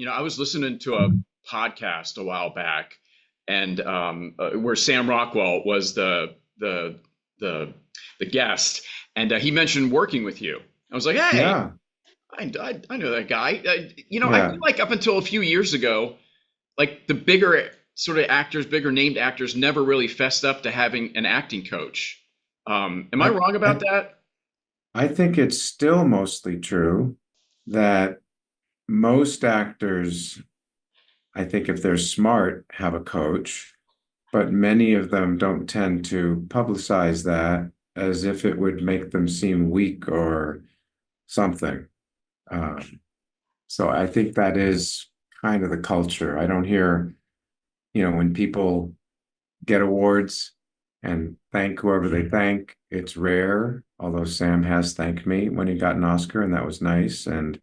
I was listening to a podcast a while back, and where Sam Rockwell was the the guest, and he mentioned working with you. I was like, hey, Yeah, I know that guy. I yeah. feel like up until a few years ago, like the bigger sort of actors, bigger named actors, never really fessed up to having an acting coach. Am I I, wrong about I that? I think it's still mostly true that most actors, I think if they're smart, have a coach, but many of them don't tend to publicize that as if it would make them seem weak or something. Um, so I think that is kind of the culture. I don't hear, when people get awards and thank whoever they thank. It's rare, although Sam has thanked me when he got an Oscar, and that was nice. And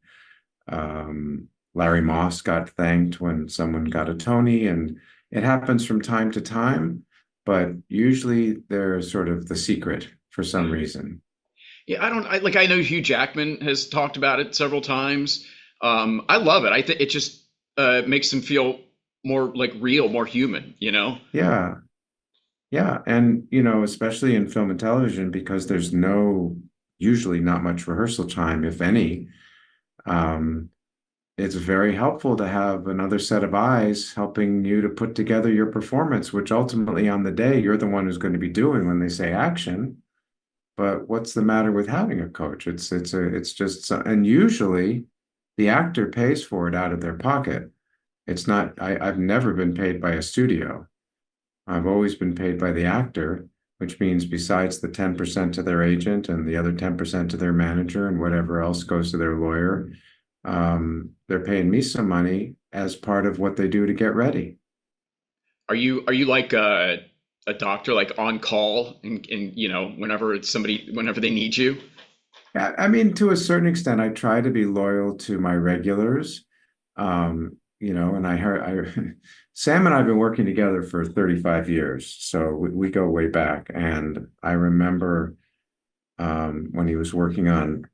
Larry Moss got thanked when someone got a Tony, and it happens from time to time, but usually they're sort of the secret for some reason. Yeah, I know Hugh Jackman has talked about it several times. I love it. I think it just makes him feel more like real, more human. Yeah, yeah. And, especially in film and television, because there's usually not much rehearsal time, if any. Um, it's very helpful to have another set of eyes helping you to put together your performance, which ultimately on the day you're the one who's going to be doing when they say action. But what's the matter with having a coach? It's just and usually the actor pays for it out of their pocket. It's not, I've never been paid by a studio. I've always been paid by the actor, which means besides the 10% to their agent and the other 10% to their manager and whatever else goes to their lawyer, they're paying me some money as part of what they do to get ready. Are you like a doctor, like on call, and whenever they need you? I mean, to a certain extent, I try to be loyal to my regulars. And Sam and I have been working together for 35 years, so we go way back. And I remember when he was working on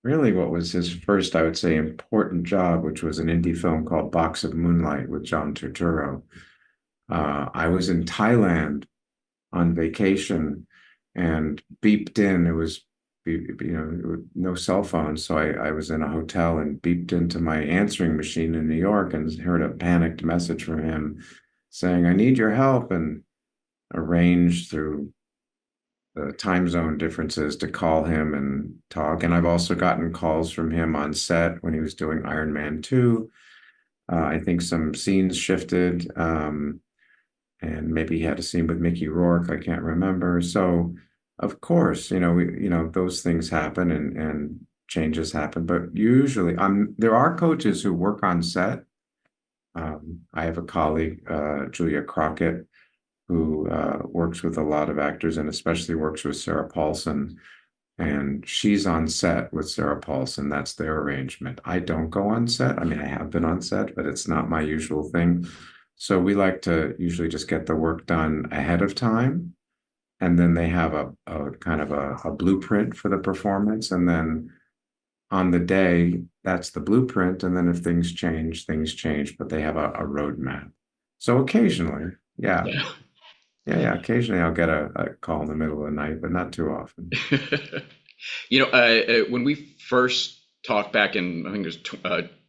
really what was his first, I would say, important job, which was an indie film called Box of Moonlight with John Turturro. I was in Thailand on vacation and beeped in. It was, no cell phone. So I was in a hotel and beeped into my answering machine in New York and heard a panicked message from him saying, I need your help, and arranged through the time zone differences to call him and talk. And I've also gotten calls from him on set when he was doing Iron Man 2. I think some scenes shifted. And maybe he had a scene with Mickey Rourke. I can't remember. So, of course, those things happen and changes happen. But usually, there are coaches who work on set. I have a colleague, Julia Crockett, who works with a lot of actors and especially works with Sarah Paulson. And she's on set with Sarah Paulson. That's their arrangement. I don't go on set. I mean, I have been on set, but it's not my usual thing. So we like to usually just get the work done ahead of time. And then they have a kind of a blueprint for the performance. And then on the day, that's the blueprint. And then if things change, things change, but they have a roadmap. So occasionally, yeah, Yeah. yeah, occasionally I'll get a call in the middle of the night, but not too often. When we first talked back in, I think it was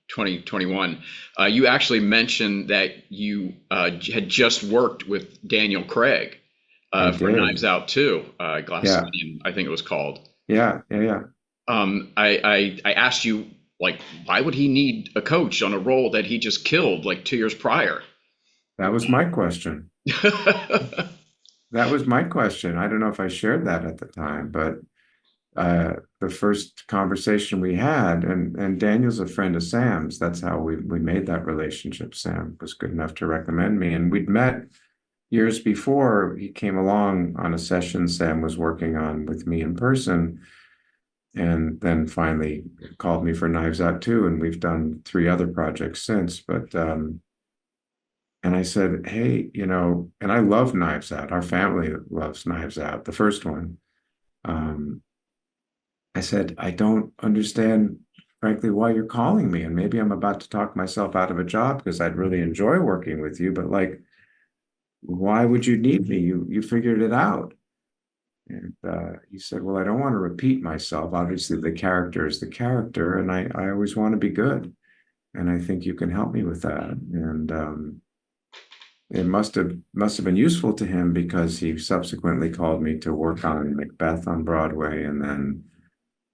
2021, you actually mentioned that you had just worked with Daniel Craig I for Knives did. Out 2, Glass Yeah, Onion, I think it was called. yeah, yeah, yeah. I asked you, like, why would he need a coach on a role that he just killed like 2 years prior? That was my question. That was my question. I don't know if I shared that at the time, but the first conversation we had, and Daniel's a friend of Sam's. That's how we made that relationship. Sam was good enough to recommend me, and we'd met years before he came along on a session Sam was working on with me in person, and then finally called me for Knives Out too, and we've done three other projects since. But and I said, hey, and I love Knives Out. Our family loves Knives Out, the first one. Um, I said, I don't understand. frankly, why you're calling me. And maybe I'm about to talk myself out of a job because I'd really enjoy working with you, but like, why would you need me? You figured it out. And he said, well, I don't want to repeat myself. Obviously, the character is the character, and I always want to be good. And I think you can help me with that. And it must have been useful to him because he subsequently called me to work on Macbeth on Broadway, and then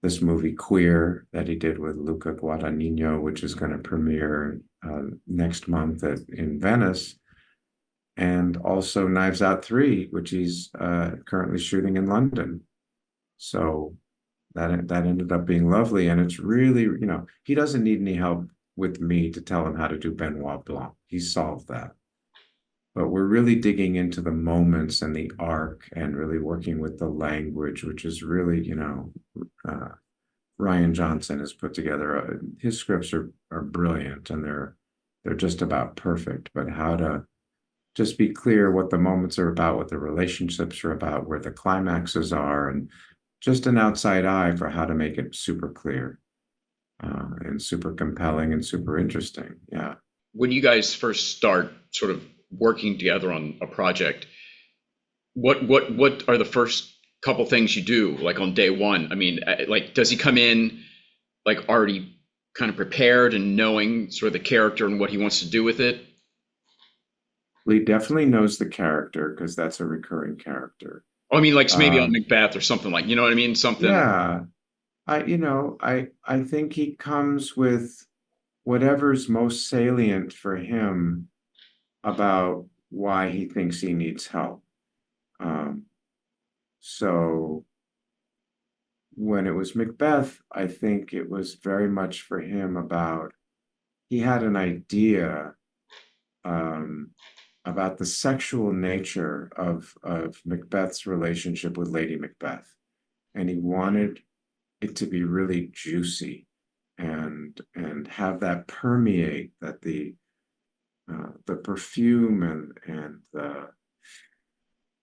this movie Queer that he did with Luca Guadagnino, which is going to premiere next month in Venice, and also Knives Out 3, which he's currently shooting in London. So that ended up being lovely, and it's really, he doesn't need any help with me to tell him how to do Benoit Blanc. He solved that. But we're really digging into the moments and the arc and really working with the language, which is really, uh, Ryan Johnson has put together. His scripts are brilliant, and they're just about perfect. But how to just be clear what the moments are about, what the relationships are about, where the climaxes are, and just an outside eye for how to make it super clear and super compelling and super interesting. Yeah. When you guys first start sort of working together on a project, what are the first couple things you do, like on day one? I mean, like, does he come in like already kind of prepared and knowing sort of the character and what he wants to do with it? Lee definitely knows the character because that's a recurring character. Oh, I mean, like maybe on Um, Macbeth or something, like, you know what I mean? Something. yeah, I think he comes with whatever's most salient for him about why he thinks he needs help. Um, so when it was Macbeth, I think it was very much for him about he had an idea um, about the sexual nature of Macbeth's relationship with Lady Macbeth, and he wanted it to be really juicy and have that permeate that the perfume and the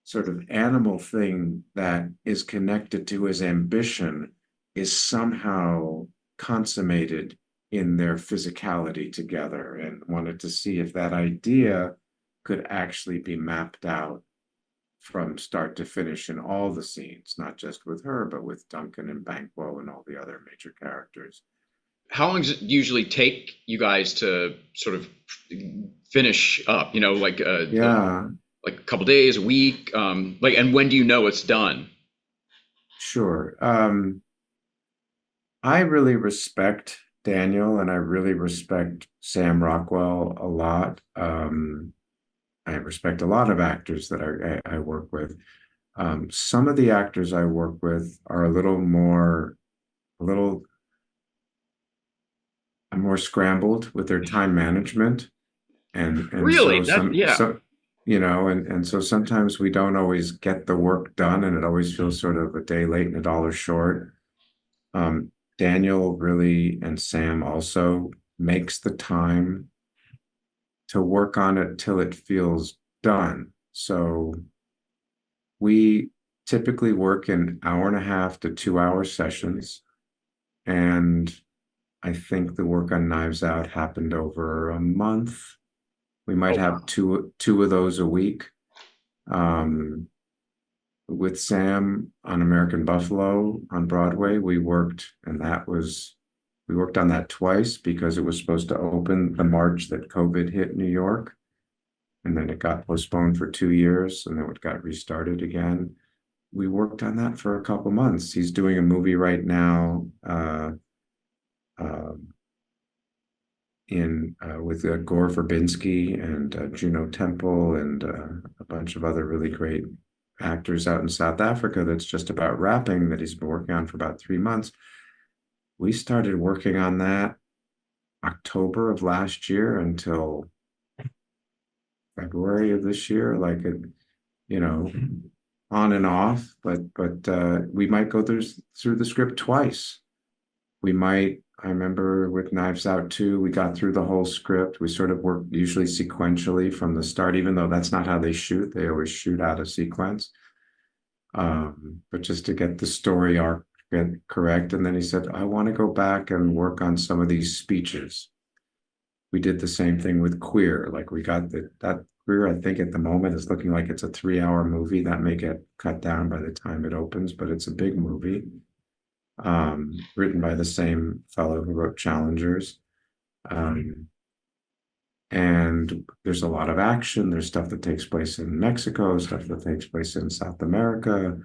sort of animal thing that is connected to his ambition is somehow consummated in their physicality together, and wanted to see if that idea could actually be mapped out from start to finish in all the scenes, not just with her, but with Duncan and Banquo and all the other major characters. How long does it usually take you guys to sort of finish up? Yeah, Like a couple days, a week, like, and when do you know it's done? sure. I really respect Daniel and I really respect Sam Rockwell a lot. I respect a lot of actors that I work with. Some of the actors I work with are a little more scrambled with their time management, and Really? so That, yeah. and so sometimes we don't always get the work done, and it always feels sort of a day late and a dollar short. Um, Daniel really and Sam also makes the time to work on it till it feels done. So we typically work in hour and a half to 2 hour sessions. And I think the work on Knives Out happened over a month. We might Oh, have two of those a week. Um, with Sam on American Buffalo on Broadway, we worked on that twice because it was supposed to open the March that COVID hit New York. And then it got postponed for 2 years and then it got restarted again. We worked on that for a couple months. He's doing a movie right now um, in with Gore Verbinski and Juno Temple and a bunch of other really great actors out in South Africa. That's just about wrapping. That he's been working on for about 3 months. We started working on that October of last year until February of this year, like it, you know, on and off. But we might go through the script twice. We might. I remember with Knives Out 2, we got through the whole script. We sort of work usually sequentially from the start, even though that's not how they shoot. They always shoot out of sequence. But just to get the story arc get correct. And then he said, I want to go back and work on some of these speeches. We did the same thing with Queer. Like we got that Queer, I think at the moment is looking like it's a 3 hour movie. That may get cut down by the time it opens, but it's a big movie. Written by the same fellow who wrote Challengers. And there's a lot of action. There's stuff that takes place in Mexico, stuff that takes place in South America.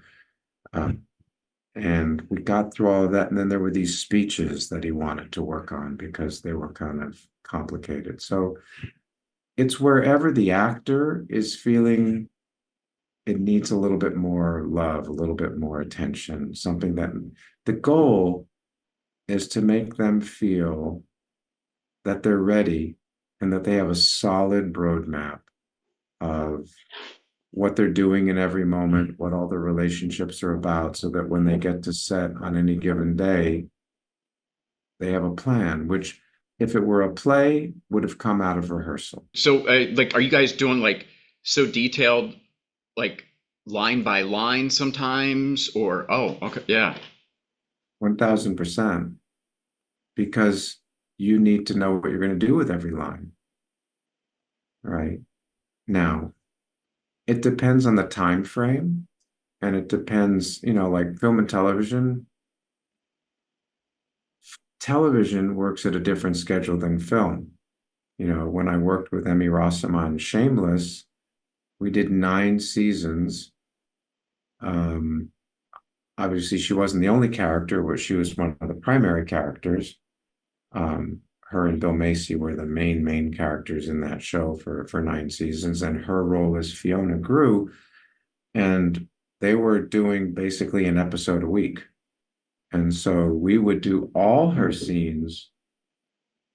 And we got through all of that. And then there were these speeches that he wanted to work on because they were kind of complicated. So it's wherever the actor is feeling it needs a little bit more love, a little bit more attention, something that the goal is to make them feel that they're ready and that they have a solid roadmap of what they're doing in every moment, what all the relationships are about, so that when they get to set on any given day, they have a plan, which if it were a play, would have come out of rehearsal. So, like, are you guys doing like so detailed, like line by line sometimes, or oh, okay, yeah. 1000%, because you need to know what you're going to do with every line. Right. Now, it depends on the time frame, and it depends, like film and television. Television works at a different schedule than film. When I worked with Emmy Rossum on Shameless, we did 9 seasons. Obviously, she wasn't the only character, but she was one of the primary characters. Her and Bill Macy were the main characters in that show for 9 seasons, and her role as Fiona grew, and they were doing basically an episode a week. And so we would do all her scenes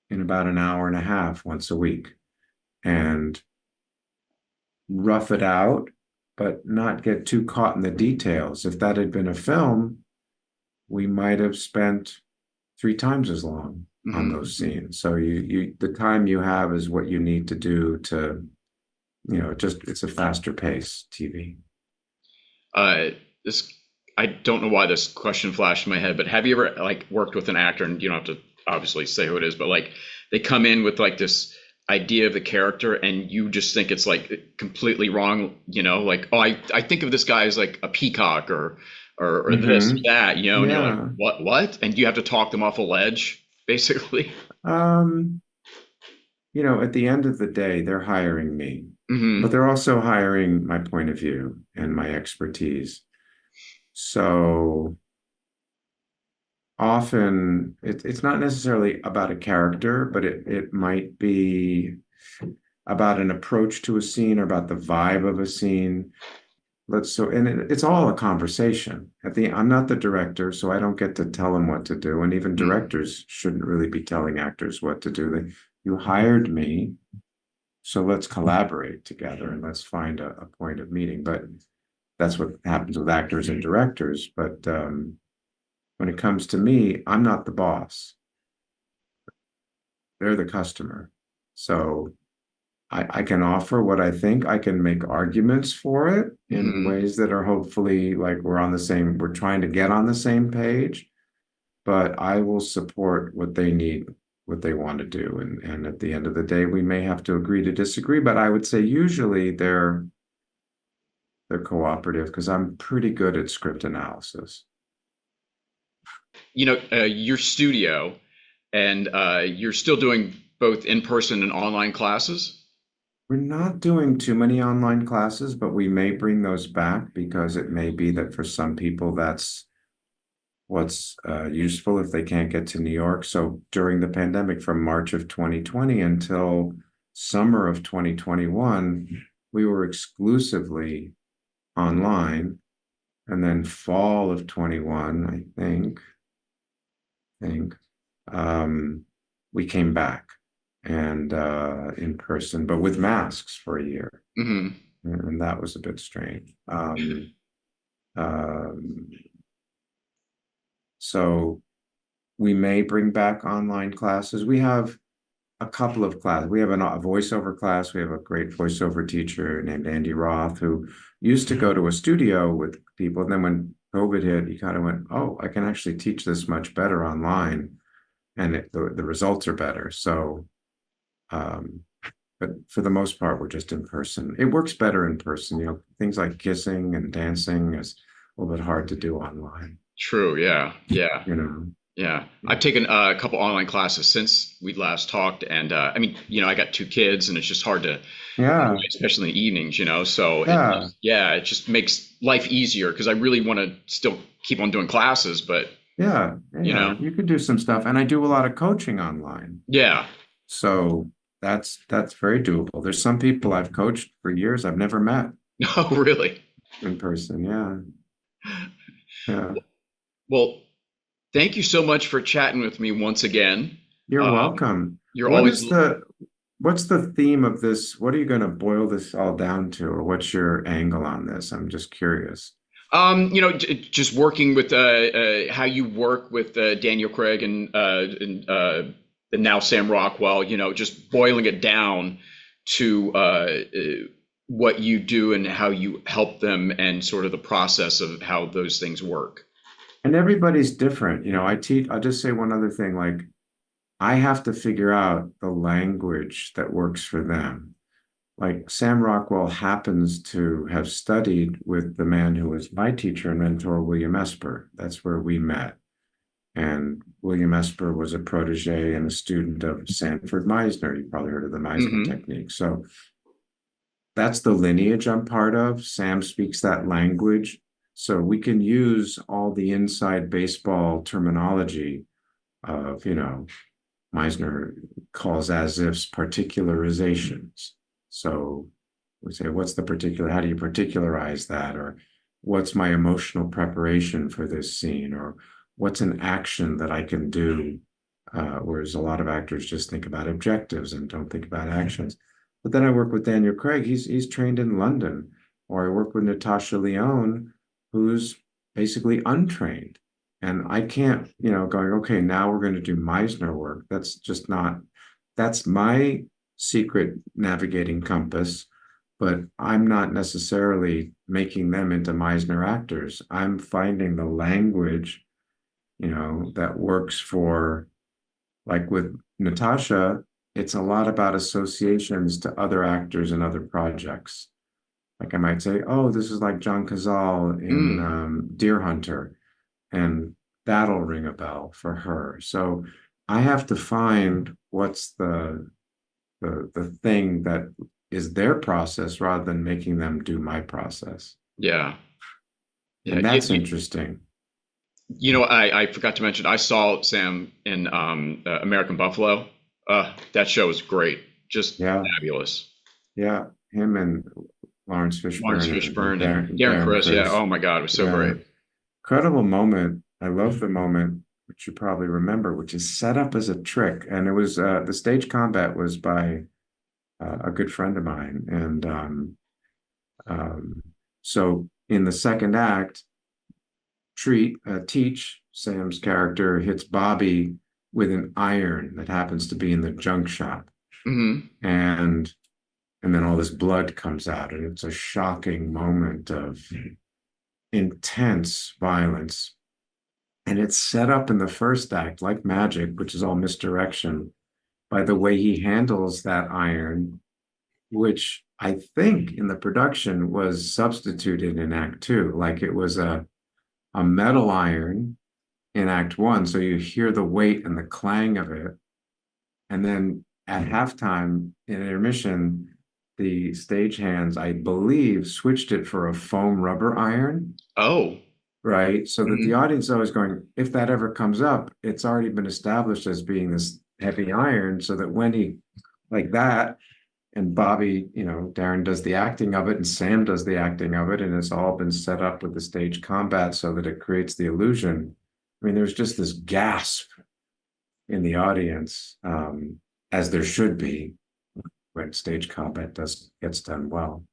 in about an hour and a half once a week and rough it out, but not get too caught in the details. If that had been a film, we might have spent 3 times as long on those scenes. So the time you have is what you need to do to, it's a faster pace TV. This I don't know why this question flashed in my head, but have you ever like worked with an actor, and you don't have to obviously say who it is, but like they come in with like this idea of the character and you just think it's like completely wrong, like, oh, I think of this guy as like a peacock or this, that, and you're like, what? And you have to talk them off a ledge, basically. At the end of the day, they're hiring me, but they're also hiring my point of view and my expertise. So often it's not necessarily about a character, but it might be about an approach to a scene or about the vibe of a scene. It's all a conversation. I'm not the director, so I don't get to tell them what to do. And even directors shouldn't really be telling actors what to do. You hired me, so let's collaborate together and let's find a point of meeting. But that's what happens with actors and directors. But when it comes to me, I'm not the boss. They're the customer. So I can offer what I think. I can make arguments for it in ways that are hopefully like we're trying to get on the same page, but I will support what they need, what they want to do. And at the end of the day, we may have to agree to disagree, but I would say usually they're cooperative because I'm pretty good at script analysis. Your studio, and you're still doing both in-person and online classes? We're not doing too many online classes, but we may bring those back because it may be that for some people that's what's useful if they can't get to New York. So during the pandemic, from March of 2020 until summer of 2021, we were exclusively online. And then fall of 21, I think, we came back and in person, but with masks for a year. And that was a bit strange. So we may bring back online classes. We have a couple of classes. We have a voiceover class. We have a great voiceover teacher named Andy Roth who used to go to a studio with people. And then when COVID hit, you kind of went, oh, I can actually teach this much better online, and the results are better. So, um, but for the most part, we're just in person. It works better in person. Things like kissing and dancing is a little bit hard to do online. True. Yeah. Yeah. You know, Yeah. yeah, I've taken a couple online classes since we last talked. And I mean, I got two kids and it's just hard to, yeah, especially in the evenings, so yeah, it just makes life easier because I really want to still keep on doing classes, but, yeah, you yeah. know, You could do some stuff, and I do a lot of coaching online. yeah. So that's very doable. There's some people I've coached for years I've never met Oh, really? in person. Yeah. Yeah. Well, thank you so much for chatting with me once again. You're Um, welcome. you're What always is the what's the theme of this? What are you going to boil this all down to, or what's your angle on this? I'm just curious. just working with how you work with Daniel Craig and now Sam Rockwell. Just boiling it down to what you do and how you help them, and sort of the process of how those things work. And everybody's different. I'll just say one other thing, like I have to figure out the language that works for them. Like Sam Rockwell happens to have studied with the man who was my teacher and mentor, William Esper. That's where we met. And William Esper was a protege and a student of Sanford Meisner. You probably heard of the Meisner Hmm. technique. So that's the lineage I'm part of. Sam speaks that language. So we can use all the inside baseball terminology of, Meisner calls as ifs particularizations. So we say, what's the particular, how do you particularize that? Or what's my emotional preparation for this scene? Or what's an action that I can do? Whereas a lot of actors just think about objectives and don't think about actions. But then I work with Daniel Craig. He's trained in London, or I work with Natasha Lyonne, who's basically untrained. And I can't, going, okay, now we're going to do Meisner work. That's just not, that's my secret navigating compass, but I'm not necessarily making them into Meisner actors. I'm finding the language, that works for, like with Natasha, it's a lot about associations to other actors and other projects. Like I might say, oh, this is like John Cazale in Mm, Deer Hunter, and that'll ring a bell for her. So I have to find what's the thing that is their process rather than making them do my process. yeah. Yeah. And that's interesting. I forgot to mention, I saw Sam in American Buffalo. That show was great. Just Yeah, fabulous. yeah. Him and Lawrence Lawrence Fishburne and Fishburne and Darren Darren Criss. Yeah. Criss. Oh my God, it was so Yeah. great. Incredible moment. I love the moment, which you probably remember, which is set up as a trick. And it was the stage combat was by a good friend of mine. And um, so in the second act, Teach, Sam's character, hits Bobby with an iron that happens to be in the junk shop. Hmm. And and then all this blood comes out, and it's a shocking moment of intense violence. And it's set up in the first act like magic, which is all misdirection, by the way he handles that iron, which I think in the production was substituted in Act Two. Like it was a metal iron in Act One. So you hear the weight and the clang of it. And then at halftime in intermission, the stagehands, I believe, switched it for a foam rubber iron, Oh. right? So that the Hmm. audience is always going, if that ever comes up, it's already been established as being this heavy iron, so that when he like that, and Bobby, Darren does the acting of it, and Sam does the acting of it, and it's all been set up with the stage combat so that it creates the illusion. I mean, there's just this gasp in the audience, as there should be when stage combat gets done well.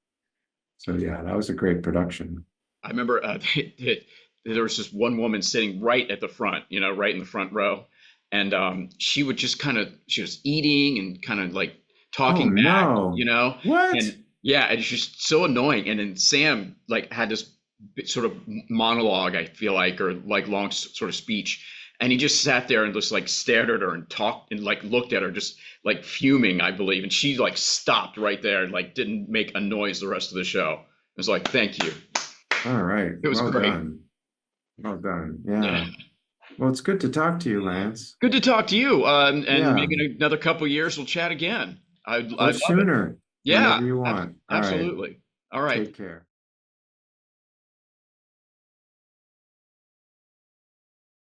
So yeah, that was a great production. I remember there was just one woman sitting right at the front, right in the front row, and she would just she was eating and kind of like Oh talking back, no. What? and yeah, and it's just so annoying. And then Sam like had this sort of monologue, I feel like, or like long sort of speech. And he just sat there and just like stared at her and talked and like looked at her, just like fuming, I believe. And she like stopped right there and like didn't make a noise the rest of the show. It was like, thank you. All right. It was Well great. done. Well done. Yeah. Yeah. Well, it's good to talk to you, Lance. Good to talk to you. And Yeah. maybe in another couple years we'll chat again. Or I'd love it. sooner, Yeah, whenever you want. All right. absolutely. All right. Take care.